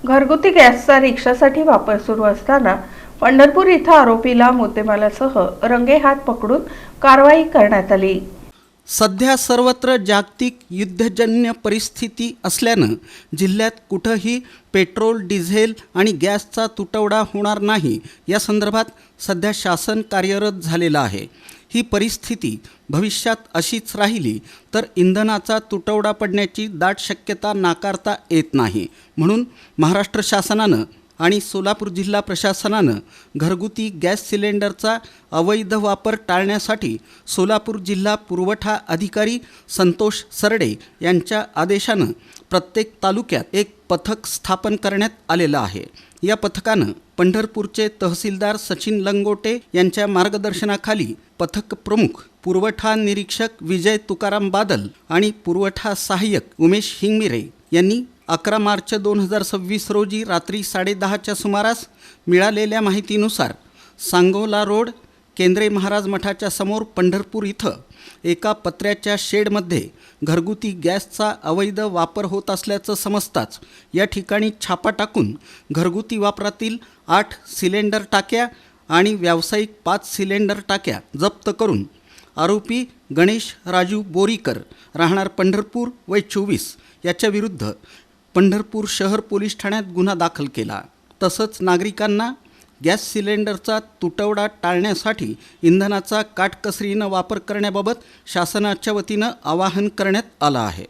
घरगुती गॅसचा रिक्षासाठी वापर सुरू असताना पंढरपूर इथं आरोपीला मुद्देमालासह रंगेहात पकडून कारवाई करण्यात आली। सध्या सर्वत्र जागतिक युद्धजन्य परिस्थिती असल्यानं जिल्ह्यात कुठंही पेट्रोल, डिझेल आणि गॅसचा तुटवडा होणार नाही या संदर्भात सध्या शासन कार्यरत झालेलं आहे। ही परिस्थिती भविष्यात अशीच राहिली तर इंधनाचा तुटवडा पडण्याची दाट शक्यता नाकारता येत नाही। म्हणून महाराष्ट्र शासनानं आणि सोलापूर जिल्हा प्रशासनानं घरगुती गॅस सिलेंडरचा अवैध वापर टाळण्यासाठी सोलापूर जिल्हा पुरवठा अधिकारी संतोष सरडे यांच्या आदेशानं प्रत्येक तालुक्यात एक पथक स्थापन करण्यात आलेलं आहे। या पथकानं पंढरपूरचे तहसीलदार सचिन लंगोटे यांच्या मार्गदर्शनाखाली पथक प्रमुख पुरवठा निरीक्षक विजय तुकाराम बादल आणि पुरवठा सहाय्यक उमेश हिंगमिरे यांनी 11 मार्च 2026 रोजी रात्री 10:30च्या सुमारास मिळालेल्या माहितीनुसार सांगोला रोड केंद्रे महाराज मठाच्या समोर पंढरपूर इथं एका पत्र्याच्या शेडमध्ये घरगुती गॅसचा अवैध वापर होत असल्याचं समजताच या ठिकाणी छापा टाकून घरगुती वापरातील 8 सिलेंडर टाक्या आणि व्यावसायिक 5 सिलेंडर टाक्या जप्त करून आरोपी गणेश राजू बोरीकर राहणार पंढरपूर वय 24 याच्या विरुद्ध पंढरपूर शहर पोलीस ठाण्यात गुन्हा दाखल केला। तसंच नागरिकांना गॅस सिलेंडरचा तुटवडा टाळण्यासाठी इंधनाचा काटकसरीनं वापर करण्याबाबत शासनाच्या वतीनं आवाहन करण्यात आलं आहे।